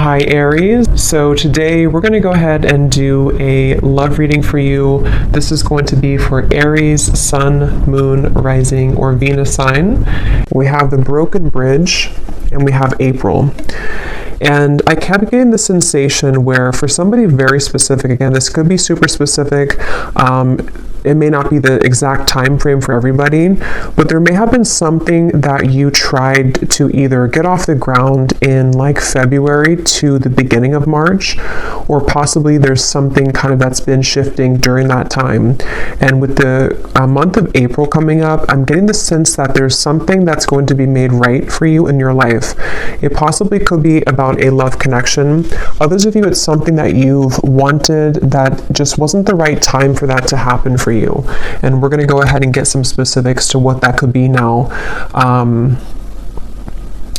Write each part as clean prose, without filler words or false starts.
Hi Aries. So today we're going to go ahead and do a love reading for you. This is going to be for Aries, Sun, Moon, Rising, or Venus sign. We have the Broken Bridge and we have April. And I kept getting the sensation where for somebody very specific, again, this could be super specific, it may not be the exact time frame for everybody, but there may have been something that you tried to either get off the ground in like February to the beginning of March, or possibly there's something kind of that's been shifting during that time. And with the month of April coming up, I'm getting the sense that there's something that's going to be made right for you in your life. It possibly could be about a love connection. Others of you, it's something that you've wanted that just wasn't the right time for that to happen for you. And we're going to go ahead and get some specifics to what that could be now.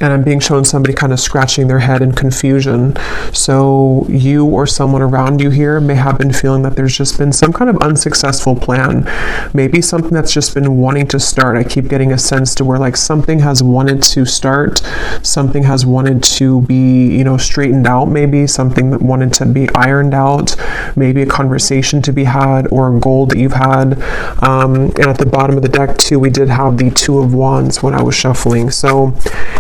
And I'm being shown somebody kind of scratching their head in confusion. So you or someone around you here may have been feeling that there's just been some kind of unsuccessful plan. Maybe something that's just been wanting to start. I keep getting a sense to where like something has wanted to start, something has wanted to be, straightened out, maybe something that wanted to be ironed out, maybe a conversation to be had or a goal that you've had. And at the bottom of the deck too, we did have the Two of Wands when I was shuffling. So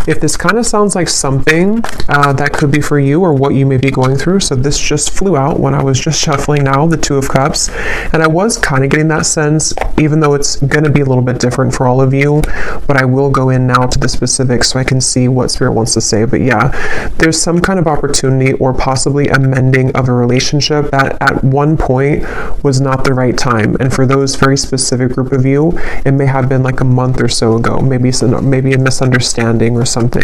if this kind of sounds like something that could be for you or what you may be going through. So this just flew out when I was just shuffling now, the Two of Cups. And I was kind of getting that sense, even though it's going to be a little bit different for all of you, but I will go in now to the specifics so I can see what Spirit wants to say. But yeah, there's some kind of opportunity or possibly a mending of a relationship that at one point was not the right time. And for those very specific group of you, it may have been like a month or so ago, maybe a misunderstanding or something.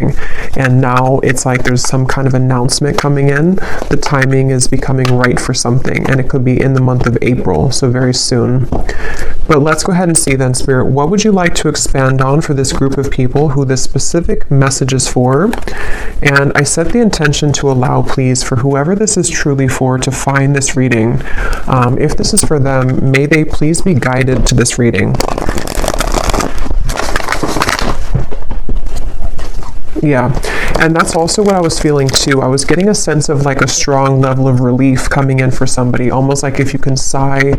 And now it's like there's some kind of announcement coming in. The timing is becoming right for something, and it could be in the month of April, so very soon. But let's go ahead and see then, Spirit, what would you like to expand on for this group of people who this specific message is for? And I set the intention to allow, please, for whoever this is truly for to find this reading. If this is for them, may they please be guided to this reading. Yeah, and that's also what I was feeling too. I was getting a sense of like a strong level of relief coming in for somebody, almost like if you can sigh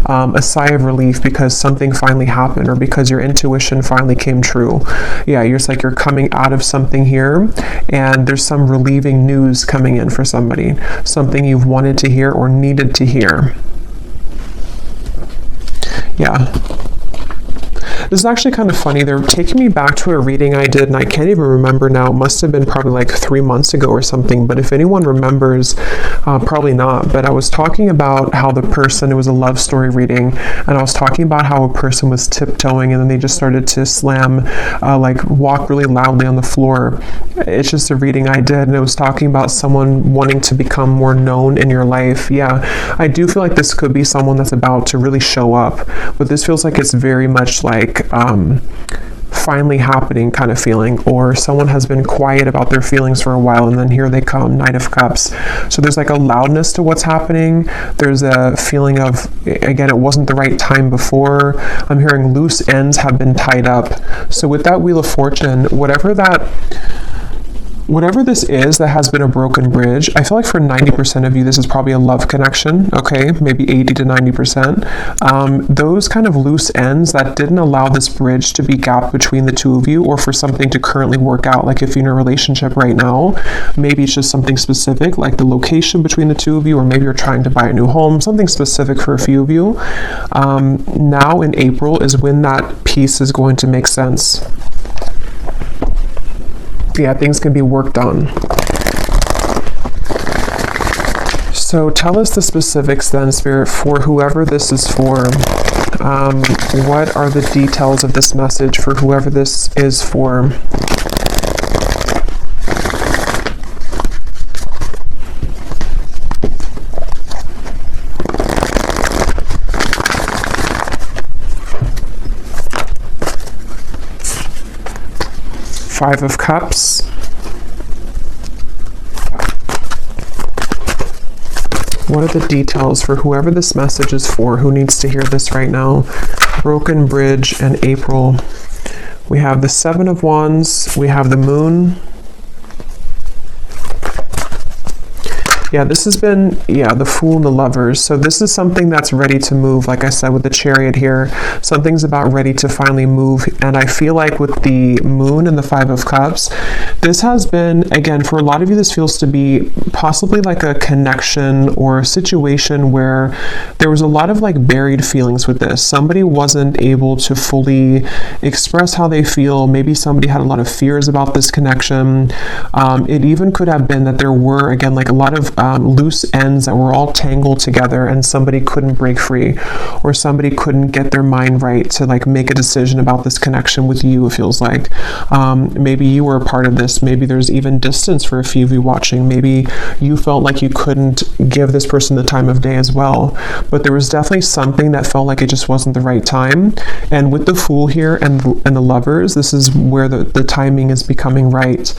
a sigh of relief because something finally happened or because your intuition finally came true. Yeah, you're like you're coming out of something here and there's some relieving news coming in for somebody, something you've wanted to hear or needed to hear. Yeah. This is actually kind of funny. They're taking me back to a reading I did, and I can't even remember now. It must have been probably like 3 months ago or something. But if anyone remembers, probably not. But I was talking about how the person, it was a love story reading, and I was talking about how a person was tiptoeing, and then they just started to slam, walk really loudly on the floor. It's just a reading I did, and it was talking about someone wanting to become more known in your life. Yeah, I do feel like this could be someone that's about to really show up, but this feels like it's very much like finally happening kind of feeling, or someone has been quiet about their feelings for a while and then here they come, Knight of Cups. So there's like a loudness to what's happening. There's a feeling of, again, it wasn't the right time before. I'm hearing loose ends have been tied up. So with that Wheel of Fortune, whatever this is that has been a broken bridge, I feel like for 90% of you, this is probably a love connection, okay? Maybe 80 to 90%. Those kind of loose ends that didn't allow this bridge to be gapped between the two of you or for something to currently work out. Like if you're in a relationship right now, maybe it's just something specific, like the location between the two of you, or maybe you're trying to buy a new home, something specific for a few of you. Now in April is when that piece is going to make sense. Yeah, things can be worked on. So tell us the specifics then, Spirit, for whoever this is for. What are the details of this message for whoever this is for? Five of Cups. What are the details for whoever this message is for, who needs to hear this right now? Broken Bridge and April. We have the Seven of Wands. We have the Moon. Yeah, this has been, the Fool and the Lovers. So this is something that's ready to move. Like I said, with the Chariot here, something's about ready to finally move. And I feel like with the Moon and the Five of Cups, this has been, again, for a lot of you, this feels to be possibly like a connection or a situation where there was a lot of like buried feelings with this. Somebody wasn't able to fully express how they feel. Maybe somebody had a lot of fears about this connection. It even could have been that there were, again, like a lot of loose ends that were all tangled together and somebody couldn't break free, or somebody couldn't get their mind right to like make a decision about this connection with you, it feels like. Maybe you were a part of this. Maybe there's even distance for a few of you watching. Maybe you felt like you couldn't give this person the time of day as well. But there was definitely something that felt like it just wasn't the right time. And with the Fool here and the Lovers, this is where the timing is becoming right.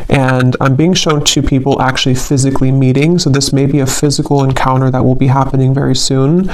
And I'm being shown two people actually physically meeting. So this may be a physical encounter that will be happening very soon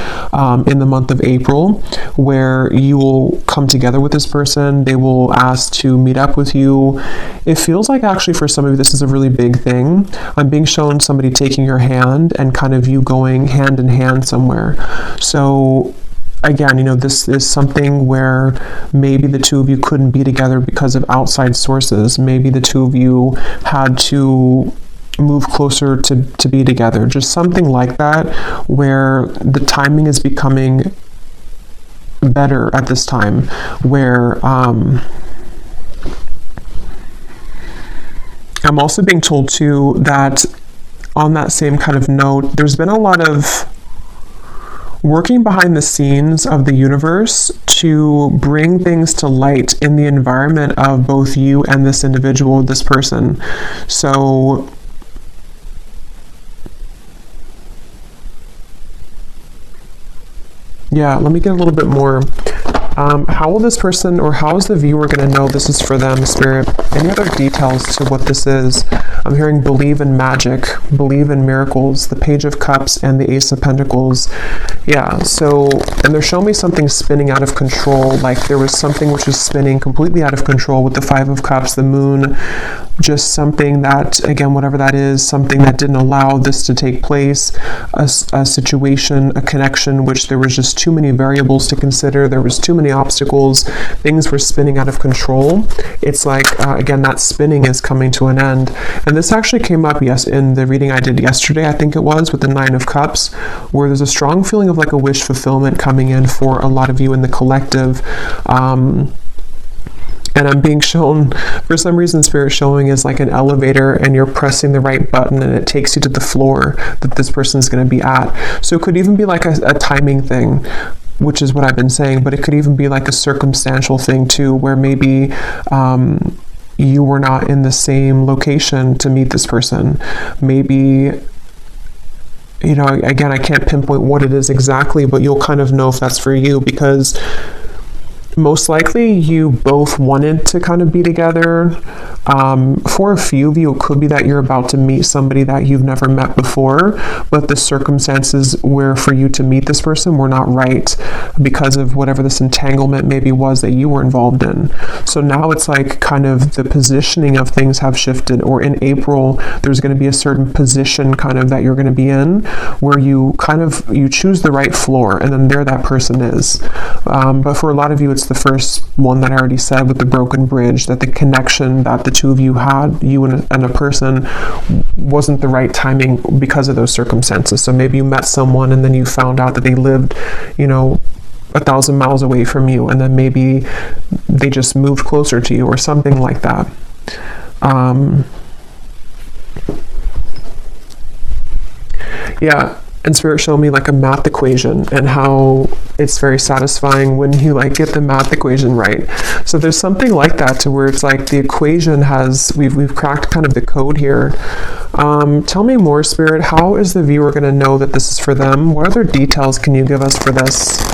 in the month of April, where you will come together with this person. They will ask to meet up with you. It feels like actually for some of you, this is a really big thing. I'm being shown somebody taking your hand and kind of you going hand in hand somewhere. So again, this is something where maybe the two of you couldn't be together because of outside sources. Maybe the two of you had to move closer to be together. Just something like that, where the timing is becoming better at this time, where I'm also being told too that on that same kind of note, there's been a lot of working behind the scenes of the universe to bring things to light in the environment of both you and this individual, this person. So yeah, let me get a little bit more. How will this person, or how is the viewer going to know this is for them, Spirit? Any other details to what this is? I'm hearing believe in magic, believe in miracles, the Page of Cups and the Ace of Pentacles. Yeah, so, and they're showing me something spinning out of control, like there was something which was spinning completely out of control with the Five of Cups, the Moon, just something that, again, whatever that is, something that didn't allow this to take place, a situation, a connection, which there was just too many variables to consider, there was too many obstacles, things were spinning out of control. It's like, again, that spinning is coming to an end. And this actually came up, yes, in the reading I did yesterday, I think it was, with the Nine of Cups, where there's a strong feeling of like a wish fulfillment coming in for a lot of you in the collective. And I'm being shown, for some reason, Spirit showing is like an elevator and you're pressing the right button and it takes you to the floor that this person's going to be at. So it could even be like a timing thing, which is what I've been saying, but it could even be like a circumstantial thing too, where maybe you were not in the same location to meet this person. Maybe, again, I can't pinpoint what it is exactly, but you'll kind of know if that's for you, because most likely you both wanted to kind of be together. For a few of you, it could be that you're about to meet somebody that you've never met before, but the circumstances where for you to meet this person were not right because of whatever this entanglement maybe was that you were involved in. So now it's like kind of the positioning of things have shifted, or in April, there's going to be a certain position kind of that you're going to be in where you choose the right floor, and then there that person is. But for a lot of you, it's the first one that I already said with the broken bridge, that the connection that the two of you had, you and a person, wasn't the right timing because of those circumstances. So maybe you met someone and then you found out that they lived, 1,000 miles away from you, and then maybe they just moved closer to you or something like that. Yeah. And Spirit showed me like a math equation and how it's very satisfying when you like get the math equation right. So there's something like that to where it's like the equation has, we've cracked kind of the code here. Tell me more, Spirit. How is the viewer going to know that this is for them? What other details can you give us for this?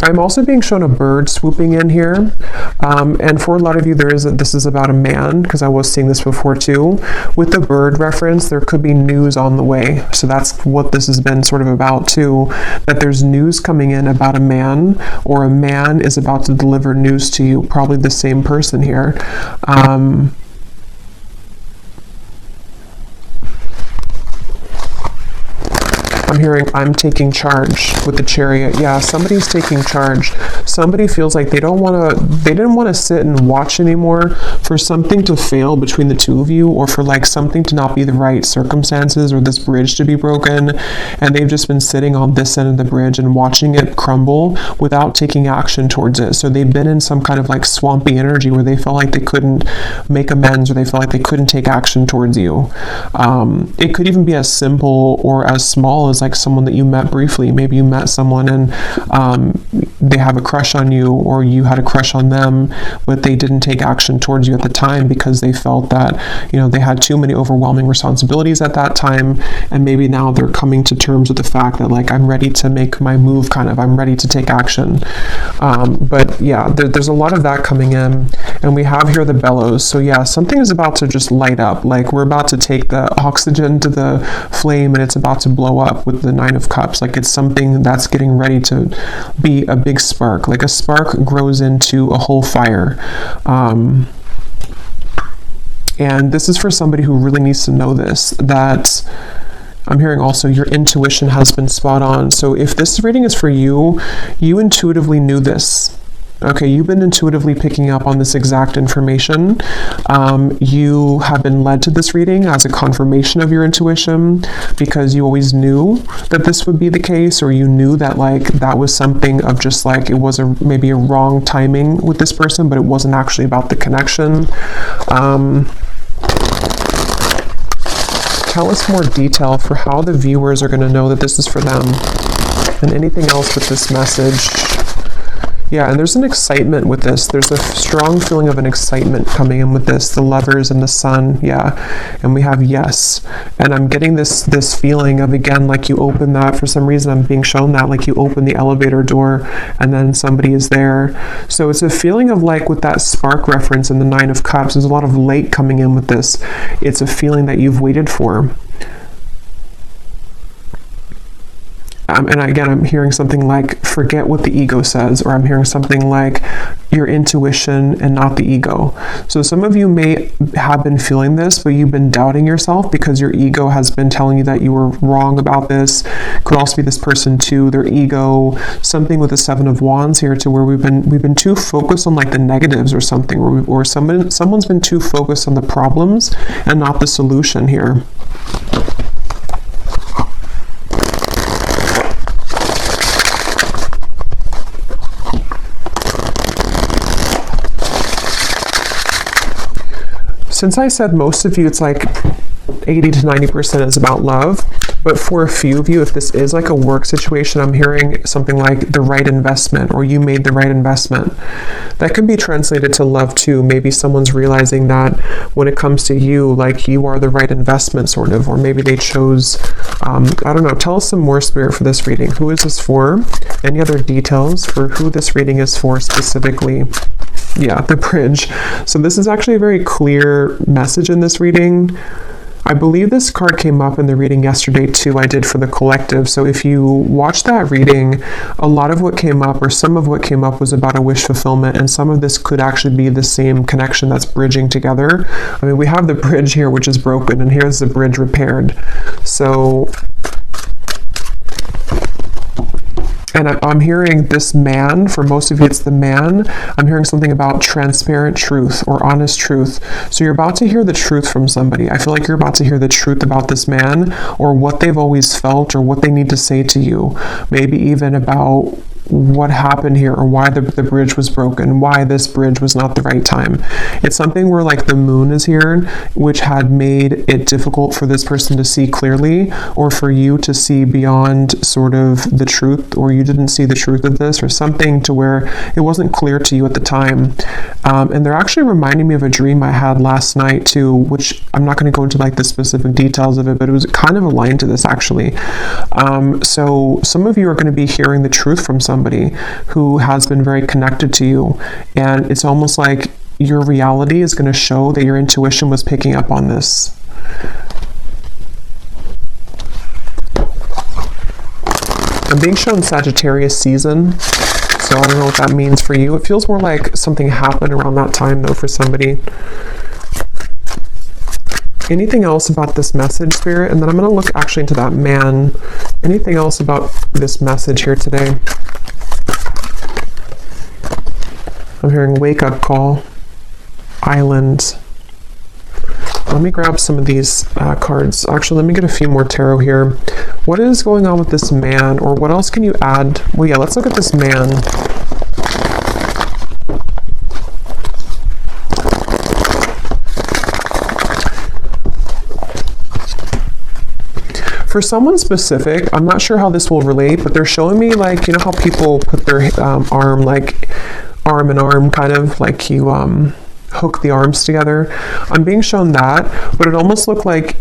I'm also being shown a bird swooping in here. And for a lot of you, this is about a man, because I was seeing this before too. With the bird reference, there could be news on the way. So that's what this has been sort of about too, that there's news coming in about a man, or a man is about to deliver news to you, probably the same person here. I'm hearing I'm taking charge with the Chariot. Yeah, somebody's taking charge. Somebody feels like they didn't want to sit and watch anymore for something to fail between the two of you, or for like something to not be the right circumstances, or this bridge to be broken, and they've just been sitting on this end of the bridge and watching it crumble without taking action towards it. So they've been in some kind of like swampy energy where they felt like they couldn't make amends, or they felt like they couldn't take action towards you. It could even be as simple or as small as like someone that you met briefly. Maybe you met someone and they have a crush on you, or you had a crush on them, but they didn't take action towards you at the time because they felt that, you know, they had too many overwhelming responsibilities at that time, and maybe now they're coming to terms with the fact that like, I'm ready to make my move, kind of, I'm ready to take action. But yeah, there's a lot of that coming in, and we have here the bellows. So yeah, something is about to just light up. Like, we're about to take the oxygen to the flame, and it's about to blow up with the Nine of Cups. Like, it's something that's getting ready to be a big spark. Like a spark grows into a whole fire. And this is for somebody who really needs to know this, that I'm hearing also your intuition has been spot on. So if this reading is for you, you intuitively knew this. Okay, you've been intuitively picking up on this exact information. You have been led to this reading as a confirmation of your intuition, because you always knew that this would be the case, or you knew that like that was something of just like, it was maybe a wrong timing with this person, but it wasn't actually about the connection. Tell us more detail for how the viewers are going to know that this is for them, and anything else with this message. Yeah, and there's an excitement with this. There's a strong feeling of an excitement coming in with this, the Lovers and the Sun. Yeah, and we have yes. And I'm getting this feeling of, again, like you open that, for some reason I'm being shown that, like you open the elevator door and then somebody is there. So it's a feeling of like, with that spark reference in the Nine of Cups, there's a lot of light coming in with this. It's a feeling that you've waited for. And again, I'm hearing something like, forget what the ego says, or I'm hearing something like your intuition and not the ego. So some of you may have been feeling this, but you've been doubting yourself because your ego has been telling you that you were wrong about this. Could also be this person too, their ego, something with the Seven of Wands here, to where we've been too focused on like the negatives or something, or someone's been too focused on the problems and not the solution here. Since I said most of you, it's like 80 to 90% is about love, but for a few of you, if this is like a work situation, I'm hearing something like the right investment, or you made the right investment. That can be translated to love too. Maybe someone's realizing that when it comes to you, like you are the right investment, sort of, or maybe they chose, I don't know. Tell us some more, Spirit, for this reading. Who is this for? Any other details for who this reading is for specifically? Yeah, the bridge. So this is actually a very clear message in this reading. I believe this card came up in the reading yesterday too, I did for the collective. So if you watch that reading, a lot of what came up, or some of what came up, was about a wish fulfillment, and some of this could actually be the same connection that's bridging together. I mean, we have the bridge here, which is broken, and here's the bridge repaired. So, and I'm hearing this man, for most of you it's the man, I'm hearing something about transparent truth or honest truth. So you're about to hear the truth from somebody. I feel like you're about to hear the truth about this man, or what they've always felt, or what they need to say to you. Maybe even about what happened here, or why the bridge was broken, why this bridge was not the right time. It's something where like the moon is here, which had made it difficult for this person to see clearly, or for you to see beyond sort of the truth, or you didn't see the truth of this, or something to where it wasn't clear to you at the time. And they're actually reminding me of a dream I had last night too, which I'm not going to go into like the specific details of it, but it was kind of aligned to this actually. So some of you are going to be hearing the truth from somebody who has been very connected to you, and it's almost like your reality is going to show that your intuition was picking up on this. I'm being shown Sagittarius season, so I don't know what that means for you. It feels more like something happened around that time though for somebody. Anything else about this message, Spirit? And then I'm going to look actually into that man. Anything else about this message here today? I'm hearing wake up call, island. Let me grab some of these cards. Actually, let me get a few more tarot here. What is going on with this man, or what else can you add? Well, yeah, let's look at this man. For someone specific, I'm not sure how this will relate, but they're showing me, like, you know how people put their arm, like arm in arm, kind of like you hook the arms together. I'm being shown that, but it almost looked like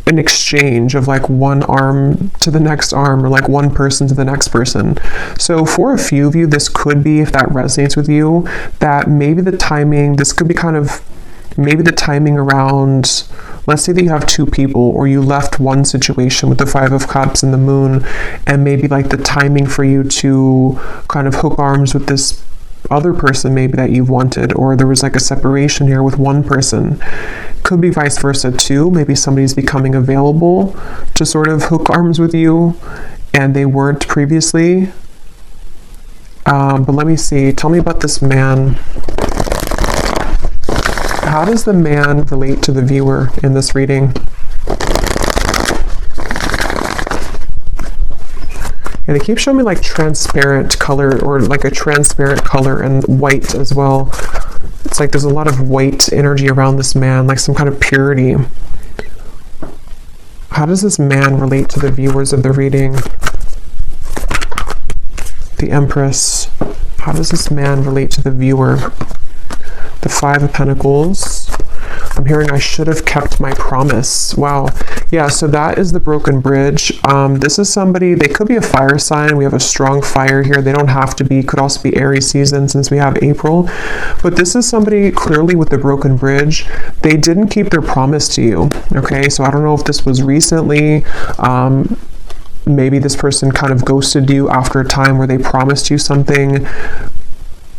an exchange of like one arm to the next arm, or like one person to the next person. So for a few of you, this could be, if that resonates with you, that maybe the timing, this could be kind of maybe the timing around, let's say that you have two people, or you left one situation with the Five of Cups and the Moon, and maybe like the timing for you to kind of hook arms with this other person maybe that you've wanted, or there was like a separation here with one person. Could be vice versa too. Maybe somebody's becoming available to sort of hook arms with you and they weren't previously. But let me see. Tell me about this man. How does the man relate to the viewer in this reading? And they keep showing me like transparent color, or like a transparent color, and white as well. It's like there's a lot of white energy around this man, like some kind of purity. How does this man relate to the viewers of the reading? The Empress. How does this man relate to the viewer? The Five of Pentacles. I'm hearing I should have kept my promise. Wow. Yeah, so that is the broken bridge. This is somebody, they could be a fire sign. We have a strong fire here. They don't have to be, could also be Aries season since we have April. But this is somebody clearly with the broken bridge. They didn't keep their promise to you. Okay, so I don't know if this was recently. Maybe this person kind of ghosted you after a time where they promised you something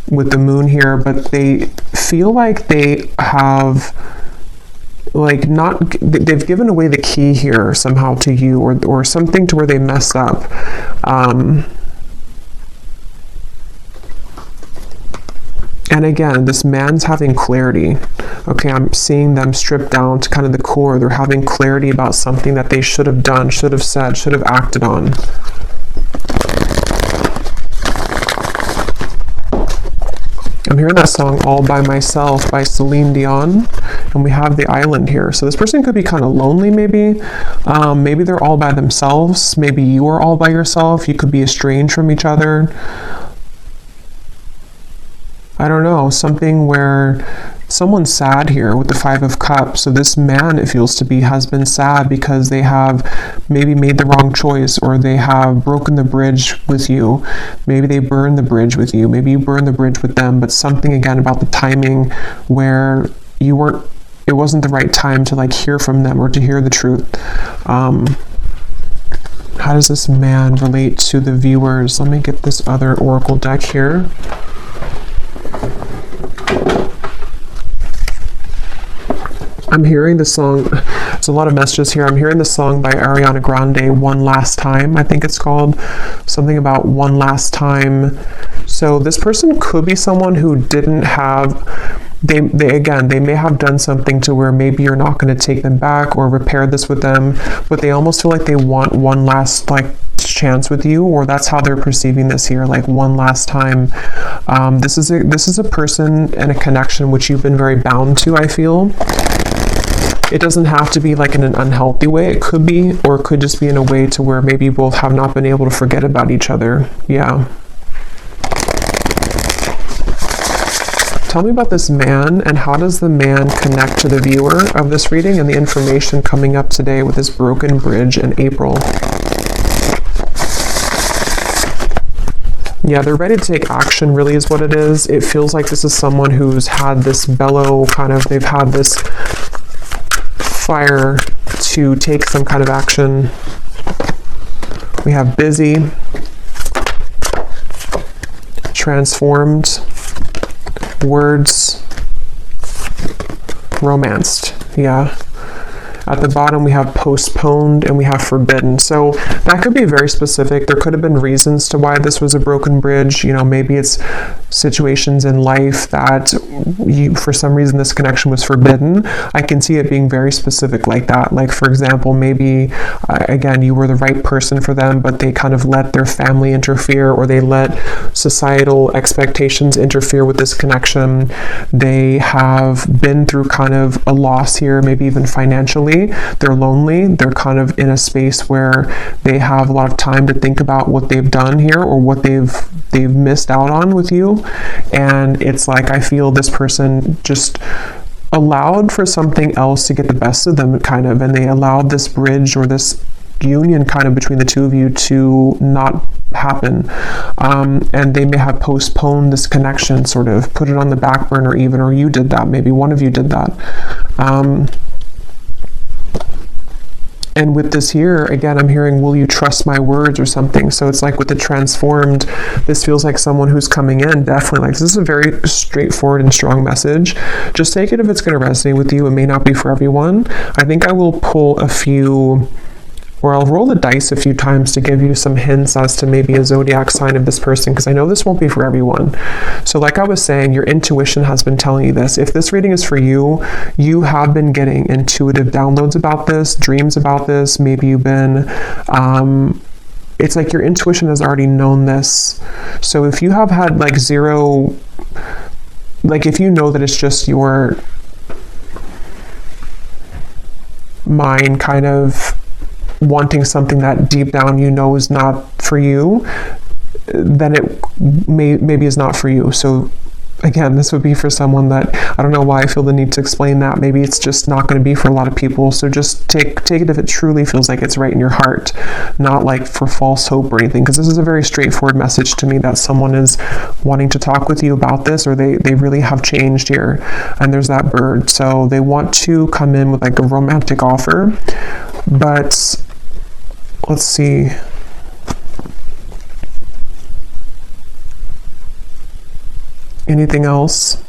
with the Moon here, but they feel like they have like they've given away the key here somehow to you, or something to where they messed up. And again, this man's having clarity. Okay, I'm seeing them stripped down to kind of the core. They're having clarity about something that they should have done, should have said, should have acted on. I'm hearing that song All By Myself by Celine Dion, and we have the island here. So this person could be kind of lonely maybe. Maybe they're all by themselves. Maybe you are all by yourself. You could be estranged from each other. I don't know, something where someone's sad here with the Five of Cups. So this man, it feels to be, has been sad because they have maybe made the wrong choice, or they have broken the bridge with you. Maybe they burned the bridge with you. Maybe you burned the bridge with them, but something again about the timing where you weren't, it wasn't the right time to like hear from them or to hear the truth. How does this man relate to the viewers? Let me get this other oracle deck here. I'm hearing the song, there's a lot of messages here. I'm hearing the song by Ariana Grande, One Last Time, I think it's called. Something about one last time. So this person could be someone who didn't have, they may have done something to where maybe you're not going to take them back or repair this with them, but they almost feel like they want one last like chance with you, or that's how they're perceiving this here, like one last time. This is a person and a connection which you've been very bound to, I feel. It doesn't have to be like in an unhealthy way. It could be, or it could just be in a way to where maybe you both have not been able to forget about each other. Yeah. Tell me about this man, and how does the man connect to the viewer of this reading and the information coming up today with this broken bridge in April? Yeah, they're ready to take action, really is what it is. It feels like this is someone who's had this bellow kind of, they've had this fire to take some kind of action. We have busy, transformed, words, romanced. Yeah. At the bottom, we have postponed and we have forbidden. So that could be very specific. There could have been reasons to why this was a broken bridge. You know, maybe it's situations in life that for some reason this connection was forbidden. I can see it being very specific like that. Like, for example, maybe, again, you were the right person for them, but they kind of let their family interfere, or they let societal expectations interfere with this connection. They have been through kind of a loss here, maybe even financially. They're lonely. They're kind of in a space where they have a lot of time to think about what they've done here, or what they've missed out on with you. And it's like, I feel this person just allowed for something else to get the best of them, kind of, and they allowed this bridge or this union kind of between the two of you to not happen. And they may have postponed this connection, sort of put it on the back burner even, or you did that, maybe one of you did that. And with this here, again, I'm hearing, will you trust my words or something? So it's like with the transformed, this feels like someone who's coming in, definitely, like, this is a very straightforward and strong message. Just take it if it's going to resonate with you. It may not be for everyone. I think I will pull a few, or I'll roll the dice a few times to give you some hints as to maybe a zodiac sign of this person, because I know this won't be for everyone. So like I was saying, your intuition has been telling you this. If this reading is for you, you have been getting intuitive downloads about this, dreams about this. Maybe you've been, it's like your intuition has already known this. So if you have had like zero, like if you know that it's just your mind kind of wanting something that deep down you know is not for you, then it maybe is not for you. So again, this would be for someone that, I don't know why I feel the need to explain that. Maybe it's just not going to be for a lot of people. So just take it if it truly feels like it's right in your heart, not like for false hope or anything, because this is a very straightforward message to me that someone is wanting to talk with you about this, or they really have changed here. And there's that bird. So they want to come in with like a romantic offer, but let's see. Anything else?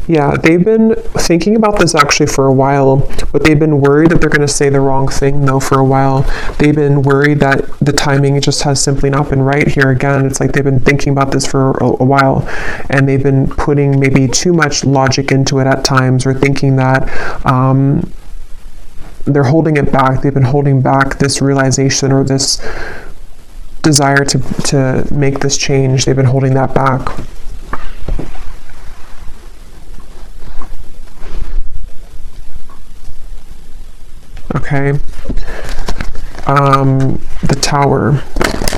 Yeah, they've been thinking about this actually for a while, but they've been worried that they're going to say the wrong thing though for a while. They've been worried that the timing just has simply not been right here. Again, it's like they've been thinking about this for a while, and they've been putting maybe too much logic into it at times, or thinking that they're holding it back. They've been holding back this realization or this desire to make this change. They've been holding that back. Okay. The Tower.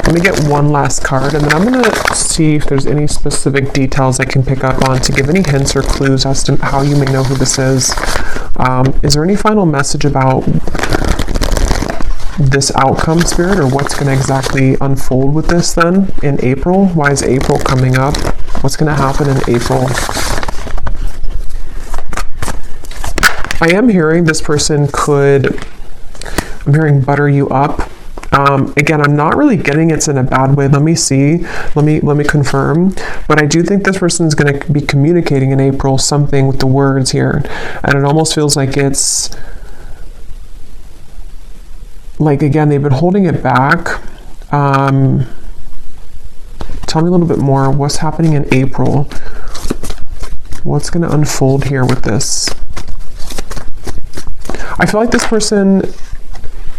Let me get one last card, and then I'm going to see if there's any specific details I can pick up on to give any hints or clues as to how you may know who this is. Is there any final message about this outcome, Spirit, or what's going to exactly unfold with this then in April? Why is April coming up? What's going to happen in April? I am hearing this person could, I'm hearing butter you up. Again, I'm not really getting it's in a bad way. Let me see. Let me confirm. But I do think this person is going to be communicating in April something with the words here. And it almost feels like it's like, again, they've been holding it back. Tell me a little bit more. What's happening in April? What's going to unfold here with this? I feel like this person,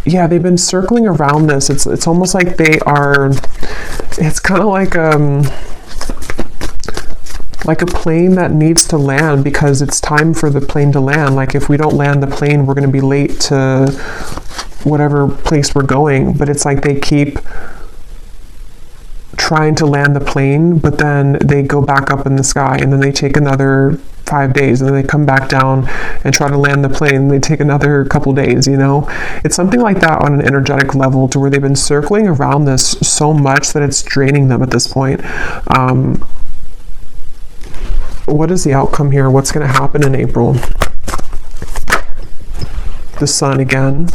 yeah, they've been circling around this. It's almost like they are, it's kind of like a plane that needs to land because it's time for the plane to land. Like if we don't land the plane, we're going to be late to whatever place we're going. But it's like they keep trying to land the plane, but then they go back up in the sky, and then they take another 5 days, and then they come back down and try to land the plane, and they take another couple days, you know? It's something like that on an energetic level, to where they've been circling around this so much that it's draining them at this point. What is the outcome here? What's going to happen in April? The Sun again.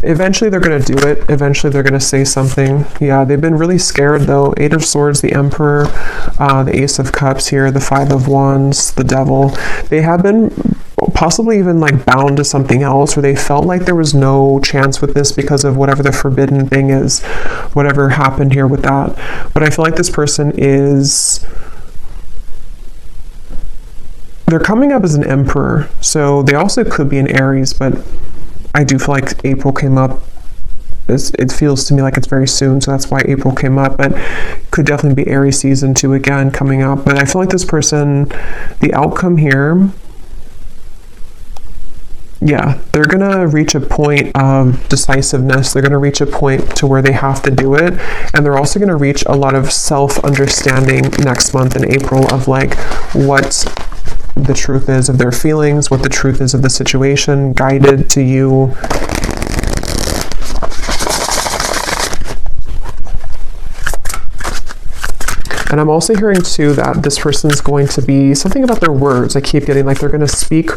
Eventually they're going to do it. Eventually they're going to say something. Yeah, they've been really scared though. Eight of Swords, the Emperor, the Ace of Cups here, the Five of Wands, the Devil. They have been possibly even like bound to something else, or they felt like there was no chance with this because of whatever the forbidden thing is, whatever happened here with that. But I feel like this person is... they're coming up as an Emperor, so they also could be an Aries, but I do feel like April came up. It feels to me like it's very soon, so that's why April came up, but could definitely be Aries season 2 again coming up. But I feel like this person, the outcome here, yeah, they're gonna reach a point of decisiveness. They're gonna reach a point to where they have to do it, and they're also gonna reach a lot of self-understanding next month in April of like what the truth is of their feelings, what the truth is of the situation, guided to you. And I'm also hearing too that this person's going to be something about their words. I keep getting like they're going to speak.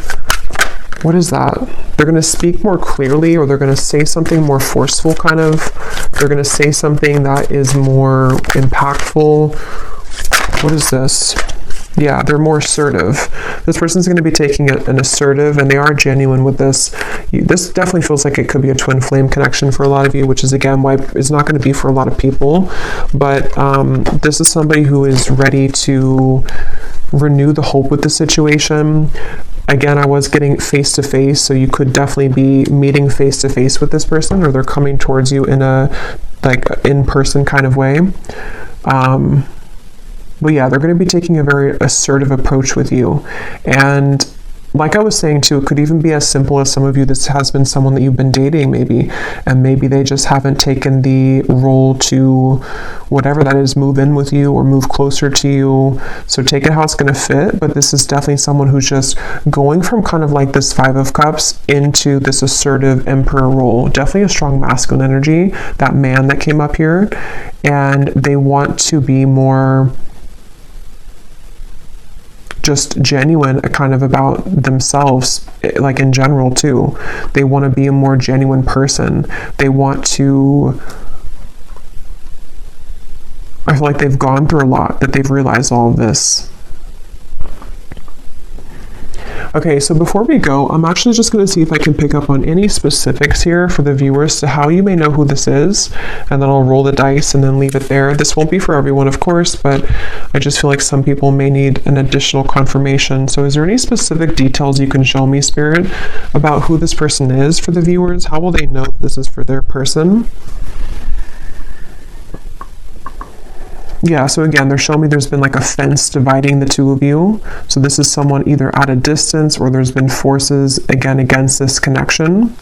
What is that? They're going to speak more clearly, or they're going to say something more forceful, kind of. They're going to say something that is more impactful. What is this? Yeah, they're more assertive. This person's going to be taking an assertive, and they are genuine with this. This definitely feels like it could be a twin flame connection for a lot of you, which is again why it's not going to be for a lot of people. But this is somebody who is ready to renew the hope with the situation. Again, I was getting face-to-face, so you could definitely be meeting face-to-face with this person, or they're coming towards you in a like in-person kind of way. But yeah, they're going to be taking a very assertive approach with you. And like I was saying too, it could even be as simple as some of you, this has been someone that you've been dating maybe, and maybe they just haven't taken the role to, whatever that is, move in with you or move closer to you. So take it how it's going to fit, but this is definitely someone who's just going from kind of like this Five of Cups into this assertive Emperor role. Definitely a strong masculine energy, that man that came up here, and they want to be more just genuine kind of about themselves, like in general too. They want to be a more genuine person. They want to, I feel like they've gone through a lot, that they've realized all of this. Okay, so before we go, I'm actually just going to see if I can pick up on any specifics here for the viewers to how you may know who this is, and then I'll roll the dice and then leave it there. This won't be for everyone, of course, but I just feel like some people may need an additional confirmation. So is there any specific details you can show me, Spirit, about who this person is for the viewers? How will they know this is for their person? Yeah, so again, they're showing me there's been like a fence dividing the two of you. So this is someone either at a distance, or there's been forces, again, against this connection.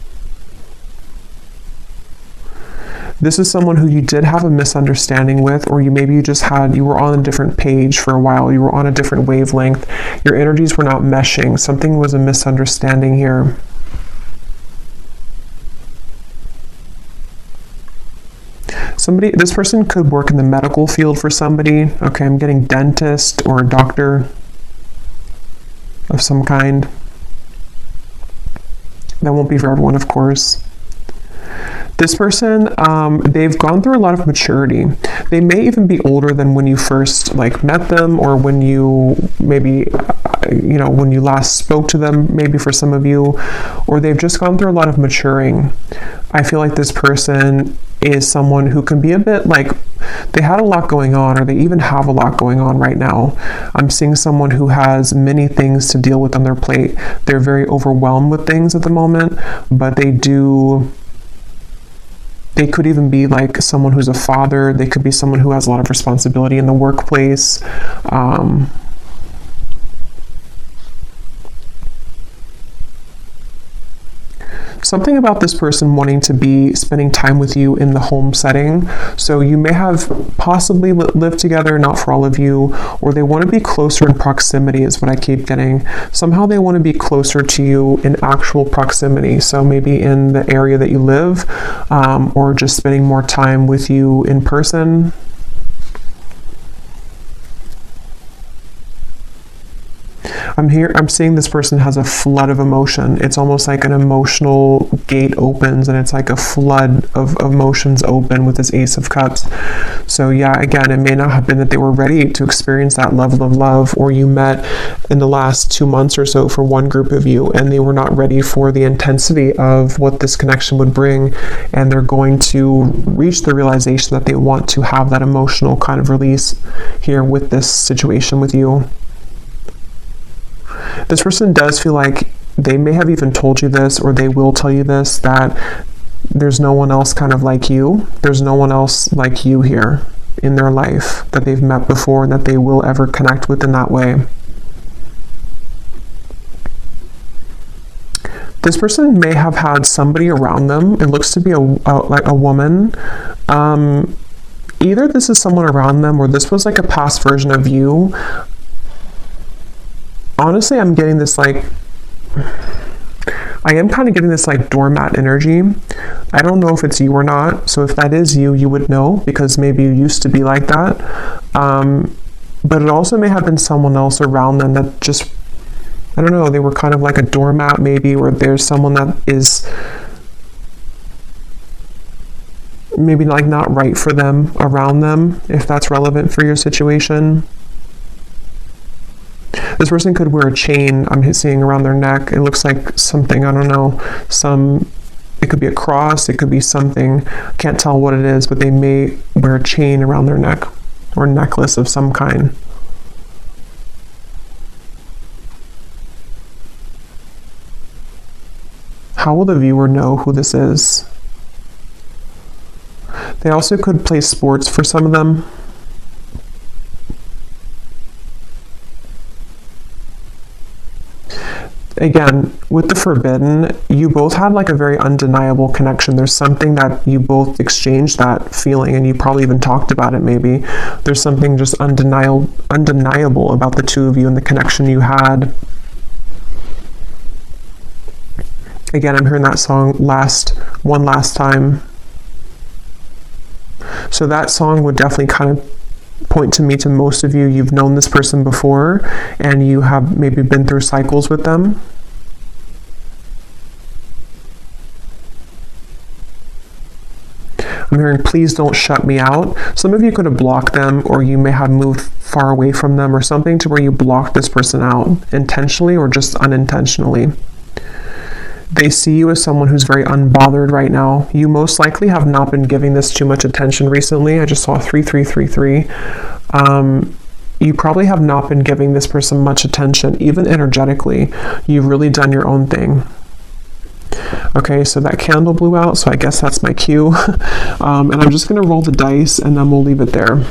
This is someone who you did have a misunderstanding with, or you were on a different page for a while. You were on a different wavelength. Your energies were not meshing. Something was a misunderstanding here. This person could work in the medical field for somebody. Okay, I'm getting dentist or a doctor of some kind. That won't be for everyone, of course. This person, they've gone through a lot of maturity. They may even be older than when you first met them, or when you maybe, when you last spoke to them, maybe for some of you, or they've just gone through a lot of maturing. I feel like this person is someone who can be a bit they had a lot going on, or they even have a lot going on right now. I'm seeing someone who has many things to deal with on their plate. They're very overwhelmed with things at the moment, but they could even be like someone who's a father. They could be someone who has a lot of responsibility in the workplace. Something about this person wanting to be spending time with you in the home setting. So you may have possibly lived together, not for all of you, or they want to be closer in proximity is what I keep getting. Somehow they want to be closer to you in actual proximity. So maybe in the area that you live, or just spending more time with you in person. I'm seeing this person has a flood of emotion. It's almost like an emotional gate opens and it's like a flood of emotions open with this Ace of Cups. So yeah, again, it may not have been that they were ready to experience that level of love, or you met in the last 2 months or so for one group of you and they were not ready for the intensity of what this connection would bring, and they're going to reach the realization that they want to have that emotional kind of release here with this situation with you. This person does feel like they may have even told you this, or they will tell you this, that there's no one else kind of like you. There's no one else like you here in their life that they've met before and that they will ever connect with in that way. This person may have had somebody around them. It looks to be like a woman. Either this is someone around them or this was like a past version of you. Honestly, I'm getting this like, I am kind of getting this like doormat energy. I don't know if it's you or not. So if that is you, you would know because maybe you used to be like that. But it also may have been someone else around them that just, I don't know, they were kind of like a doormat maybe, or there's someone that is maybe like not right for them around them, if that's relevant for your situation. This person could wear a chain, I'm seeing, around their neck. It looks like something, I don't know, it could be a cross, it could be something, can't tell what it is, but they may wear a chain around their neck or a necklace of some kind. How will the viewer know who this is? They also could play sports for some of them. Again, with the Forbidden, you both had like a very undeniable connection. There's something that you both exchanged that feeling, and you probably even talked about it maybe. There's something just undeniable about the two of you and the connection you had. Again, I'm hearing that song One Last Time. So that song would definitely kind of point to me to most of you. You've known this person before and you have maybe been through cycles with them. I'm hearing, please don't shut me out. Some of you could have blocked them, or you may have moved far away from them or something to where you blocked this person out intentionally or just unintentionally. They see you as someone who's very unbothered right now. You most likely have not been giving this too much attention recently. I just saw 3333. You probably have not been giving this person much attention, even energetically. You've really done your own thing. Okay, so that candle blew out, so I guess that's my cue. And I'm just going to roll the dice and then we'll leave it there.